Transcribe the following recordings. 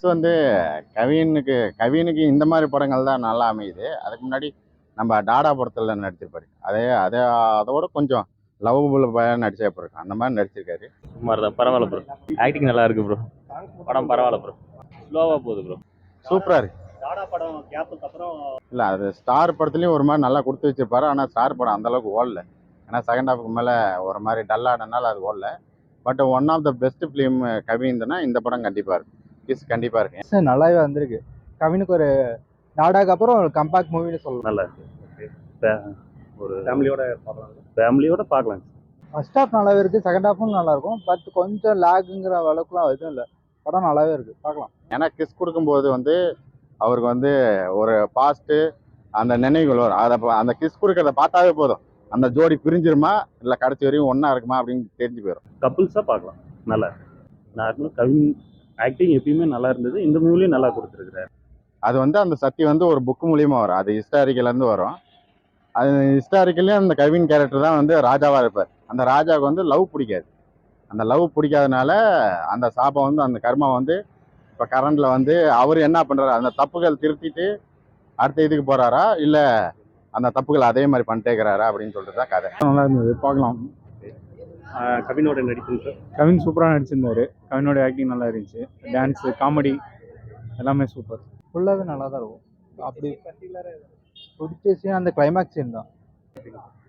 வந்து கவினுக்கு இந்த மாதிரி படங்கள் தான் நல்லா அமையுது. அதுக்கு முன்னாடி நம்ம டாடா படத்தில் நடிச்சிருப்பாரு. அதே அதோட கொஞ்சம் லவ்வபுள் பையன் நடிச்சிருப்பாரு. அந்த மாதிரி நடிச்சிருக்காரு. சுமார் தான், பரவாயில்ல ப்ரோ. ஆக்டிங் நல்லா இருக்கு ப்ரோ. படம் பரவாயில்ல ப்ரோ. ஸ்லோவாக போகுது ப்ரோ. சூப்பராக இருக்கு. டாடா படம் கேப்புக்கு அப்புறம் இல்லை, அது ஸ்டார் படத்துலையும் ஒரு மாதிரி நல்லா கொடுத்து வச்சிருப்பாரு. ஆனால் ஸ்டார் படம் அந்தளவுக்கு ஓடல. ஏன்னா செகண்ட் ஹாஃப்க்கு மேலே ஒரு மாதிரி டல்லானனால அது ஓடல. But one of the best film கவின்துனா இந்த படம் கண்டிப்பாக இருக்கு. கிஸ் கண்டிப்பாக இருக்கு. சார் நல்லாவே வந்திருக்கு. கவினுக்கு ஒரு நாடாக்கு அப்புறம் ஒரு கம்பேக் மூவின்னு சொல்லலாம். நல்லா இருக்கு. ஒரு ஃபேமிலியோட பார்க்கலாம். ஃபர்ஸ்ட் ஹாஃப் நல்லாவே இருக்குது, செகண்ட் ஹாஃபும் நல்லா இருக்கும். பட் கொஞ்சம் லேக்குங்கிற அளவுக்குலாம் எதுவும் இல்லை. படம் நல்லாவே இருக்குது, பார்க்கலாம். ஏன்னா கிஸ் கொடுக்கும்போது அவருக்கு ஒரு பாஸ்ட்டு அந்த நினைவுகள் வரும். அந்த கிஸ் கொடுக்கறத பார்த்தாவே போதும், அந்த ஜோடி பிரிஞ்சிருமா இல்லை கடைசி வரையும் ஒன்றா இருக்குமா அப்படின்னு தெரிஞ்சு போயிடும். கப்புள்ஸாக பார்க்கலாம். நல்லா இருக்கு. நார்மல் கவின் ஆக்டிங் எப்பயுமே நல்லா இருந்தது. இந்த மூவிலையும் நல்லா கொடுத்துருக்குறாரு. அது அந்த சக்தி ஒரு புக்கு மூலியமாக வரும். அது ஹிஸ்டாரிக்கலேருந்து வரும். அது ஹிஸ்டாரிக்கல்லையும் அந்த கவின் கேரக்டர் தான் ராஜாவாக இருப்பார். அந்த ராஜாவுக்கு லவ் பிடிக்காது. அந்த லவ் பிடிக்காதனால அந்த சாபம் அந்த கர்மா இப்போ கரண்டில் அவர் என்ன பண்ணுறாரு, அந்த தப்புகள் திருத்திட்டு அடுத்த இதுக்கு போகிறாரா இல்லை அந்த தப்புகள் அதே மாதிரி பண்ணிட்டே இருக்கிறாரா அப்படின்னு சொல்லிட்டு தான் கதை. நல்லா இருந்தது, பார்க்கலாம். கவினோட நடிப்பு சார். கவின் சூப்பராக நடிச்சிருந்தாரு. கவினோட ஆக்டிங் நல்லா இருந்துச்சு. டான்ஸு, காமெடி எல்லாமே சூப்பர். ஃபுல்லாகவே நல்லா தான் இருக்கும். அப்படி பிடிச்ச சீன் அந்த கிளைமேக்ஸ் சீன் தான்.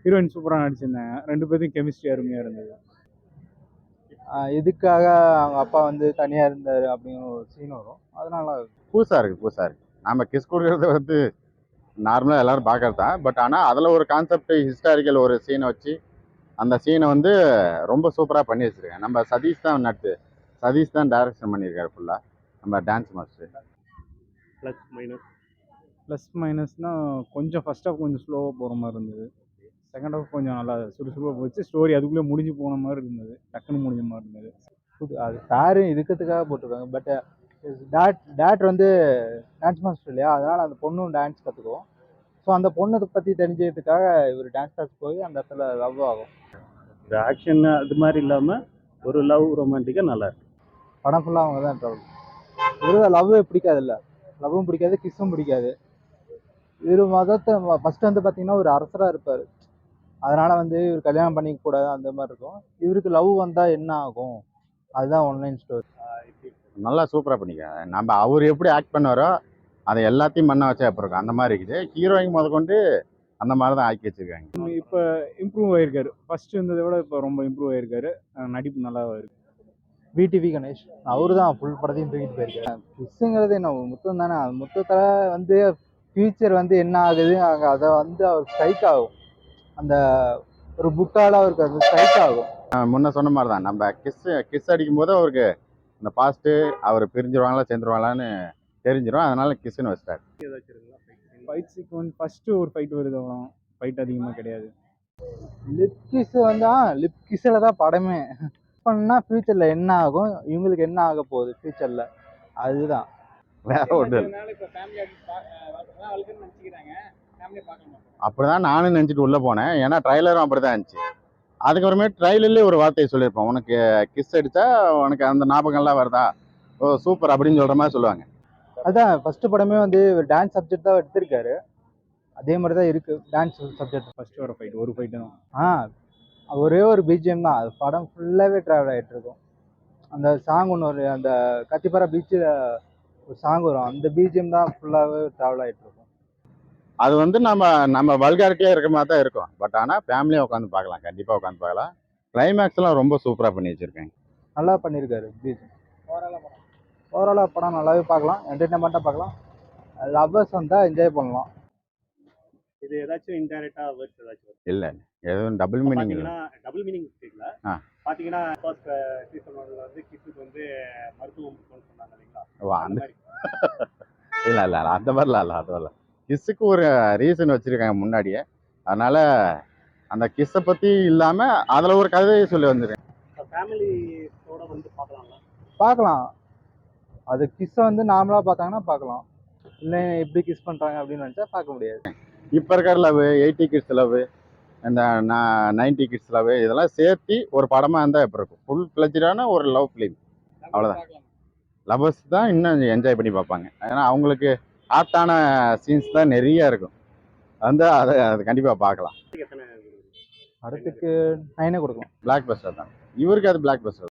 ஹீரோயின் சூப்பராக நடிச்சிருந்தாங்க. 2 பேருக்கும் கெமிஸ்ட்ரி அருமையாக இருந்தது. எதுக்காக அவங்க அப்பா தனியாக இருந்தார் அப்படிங்கிற ஒரு சீன் வரும். அது நல்லா புதுசாக இருக்குது. நம்ம கிஸ் கொடுக்கறது நார்மலாக எல்லோரும் பார்க்கறது தான். பட் ஆனால் அதில் ஒரு கான்செப்ட் ஹிஸ்டாரிக்கல் ஒரு சீனை வச்சு அந்த சீனை ரொம்ப சூப்பராக பண்ணி வச்சுருக்கேன். நம்ம சதீஷ் தான் டைரக்ஷன் பண்ணியிருக்காரு ஃபுல்லாக. நம்ம டான்ஸ் மாஸ்டர். ப்ளஸ் மைனஸ்னால் கொஞ்சம் ஃபர்ஸ்ட் ஹாஃப் கொஞ்சம் ஸ்லோவாக போகிற மாதிரி இருந்தது. செகண்ட் ஹாஃப் கொஞ்சம் நல்லா சுறுசுறுப்பாக போச்சு. ஸ்டோரி அதுக்குள்ளே முடிஞ்சு போன மாதிரி இருந்தது. டக்குன்னு முடிஞ்ச மாதிரி இருந்தது. அது பேரு இதுக்கிறதுக்காக போட்டிருக்காங்க. பட் டேரக்டர் டான்ஸ் மாஸ்டர் இல்லையா, அதனால் அந்த பொண்ணும் டான்ஸ் கற்றுக்குவோம். ஸோ அந்த பொண்ணை பற்றி தெரிஞ்சதுக்காக இவர் டான்ஸ் கிளாஸ் போய் அந்த இடத்துல லவ் ஆகும். இந்த ஆக்ஷன் அது மாதிரி இல்லாமல் ஒரு லவ் ரொமான்டிக்காக நல்லா இருக்கு. படம் ஃபுல்லாக அவங்க தான் ட்ராவல். இவரு லவ்வே பிடிக்காது, இல்லை லவ்வும் பிடிக்காது, கிஸ்ஸும் பிடிக்காது. இவர் மதத்தை ஃபஸ்ட்டு பார்த்தீங்கன்னா ஒரு அரசராக இருப்பார். அதனால் இவர் கல்யாணம் பண்ணிக்க கூடாது அந்த மாதிரி இருக்கும். இவருக்கு லவ் வந்தால் என்ன ஆகும், அதுதான் ஒன்லைன் ஸ்டோரி. நல்லா சூப்பராக பண்ணிக்க. நம்ம அவர் எப்படி ஆக்ட் பண்ணுவாரோ அதை எல்லாத்தையும் பண்ண வச்சா இப்போ இருக்கும். அந்த மாதிரி இருக்குது. ஹீரோயின் முதற்கொண்டு அந்த மாதிரி தான் ஆக்கி வச்சுருக்காங்க. இப்போ இம்ப்ரூவ் ஆகிருக்காரு. ஃபஸ்ட்டு இருந்ததை விட இப்போ ரொம்ப இம்ப்ரூவ் ஆகிருக்காரு. நடிப்பு நல்லா இருக்கு. விடிவி கணேஷ் அவரு தான் ஃபுல் படத்தையும் தூக்கிட்டு போயிருக்காரு. கிஸ்ஸுங்கிறது என்ன முத்தம் தானே. அது முத்தத்தில் ஃபியூச்சர் என்ன ஆகுது அங்கே அதை அவருக்கு ஸ்ட்ரைக் ஆகும். அந்த ஒரு புக்கால் அவருக்கு அது ஸ்ட்ரைக் ஆகும். முன்ன சொன்ன மாதிரி தான் நம்ம கிஸ் அடிக்கும்போது அவருக்கு இந்த பாஸ்ட்டு அவர் பிரிஞ்சிருவாங்களா சேர்ந்துருவாங்களான்னு தெரிஞ்சிடும். அதனால கிஸ்ன்னு வச்சிட்டாரு. ஃபைட் சீக்வன்ஸ் ஃபஸ்ட்டு ஒரு ஃபைட் வருது, அவ்வளோ ஃபைட் அதிகமாக கிடையாது. லிப் கிஸ் லிப் கிஸ்ஸில் தான் படமே. பண்ணால் ஃப்யூச்சரில் என்ன ஆகும், இவங்களுக்கு என்ன ஆக போகுது ஃப்யூச்சரில், அதுதான். வேற ஒன்று அப்படிதான் நானும் நினச்சிட்டு உள்ளே போனேன். ஏன்னா ட்ரைலரும் அப்படி தான் இருந்துச்சு. அதுக்கப்புறமே ட்ரைலர்லேயே ஒரு வார்த்தையை சொல்லியிருப்போம், உனக்கு கிஸ் அடித்தா உனக்கு அந்த ஞாபகம்லாம் வருதா, ஓ சூப்பர் அப்படின்னு சொல்கிற மாதிரி சொல்லுவாங்க. அதுதான் ஃபஸ்ட்டு படமே ஒரு டான்ஸ் சப்ஜெக்ட் தான் எடுத்திருக்காரு. அதே மாதிரி தான் இருக்குது டான்ஸ் சப்ஜெக்ட். ஃபஸ்ட்டு வர ஃபைட் ஒரு ஃபைட்டு தான். ஒரே ஒரு பிஜிஎம் தான். அது படம் ஃபுல்லாகவே ட்ராவல் ஆகிட்டு இருக்கும். அந்த சாங் ஒன்று ஒரு அந்த கத்திப்பாரா பீச்சில் ஒரு சாங் வரும், அந்த பிஜிஎம் தான் ஃபுல்லாகவே ட்ராவல் ஆகிட்டு இருக்கும். அது நம்ம வல்காரிட்டியாக இருக்கிற மாதிரி தான் இருக்கும். பட் ஆனால் ஃபேமிலியாக உட்காந்து பார்க்கலாம், கண்டிப்பாக உட்காந்து பார்க்கலாம். கிளைமேக்ஸ்லாம் ரொம்ப சூப்பராக பண்ணி வச்சுருக்கேன். நல்லா பண்ணியிருக்காரு பிஜிஎம். ஓவராலாக படம் நல்லாவே பார்க்கலாம், என்டர்டைன்மெண்ட்டாக பார்க்கலாம். லவ்வர்ஸ் வந்தால் என்ஜாய் பண்ணலாம். இது ஏதாச்சும் இன்டைரக்டாக வேர்ட்ஸ் ஏதாச்சும் இல்லை, எதுவும் டபுள் மீனிங் இல்லை. டபுள் மீனிங் தெரியல. பார்த்தீங்கன்னா ஃபர்ஸ்ட் சீசன் 1ல கிஸ்ஸுக்கு மருத்துவம் சொன்னாங்க இல்லைங்களா? ஓ அந்த இல்லை அந்த மாதிரிலாம் இல்லை. அது வரல. கிஸ்ஸுக்கு ஒரு ரீசன் வச்சுருக்காங்க முன்னாடியே. அதனால் அந்த கிஸ்ஸை பற்றி இல்லாமல் அதில் ஒரு கதையை சொல்லி வந்துருக்கேன். ஃபேமிலியோட பார்க்கலாங்களா? பார்க்கலாம். அது கிஸ்ஸை நார்மலாக பார்த்தாங்கன்னா பார்க்கலாம். இல்லை எப்படி கிஸ் பண்ணுறாங்க அப்படின்னு நினச்சா பார்க்க முடியாது. இப்போ இருக்கிற லவ், 80 கிட்ஸ் லவ், இந்த 90 கிட்ஸ் லவ், இதெல்லாம் சேர்த்து ஒரு படமாக இருந்தால் எப்படி இருக்கும்? ஃபுல் ஃப்ளெஜ்டான ஒரு லவ் ஃபிலிம், அவ்வளோதான். லவர்ஸ் தான் இன்னும் என்ஜாய் பண்ணி பார்ப்பாங்க. ஏன்னா அவங்களுக்கு ஆப்டான சீன்ஸ் தான் நிறைய இருக்கும். வந்து அதை கண்டிப்பாக பார்க்கலாம். எத்தனை படத்துக்கு 9 கொடுக்கலாம். பிளாக் பஸ்டர் தான். இவருக்கு அது பிளாக் பஸ்டர்.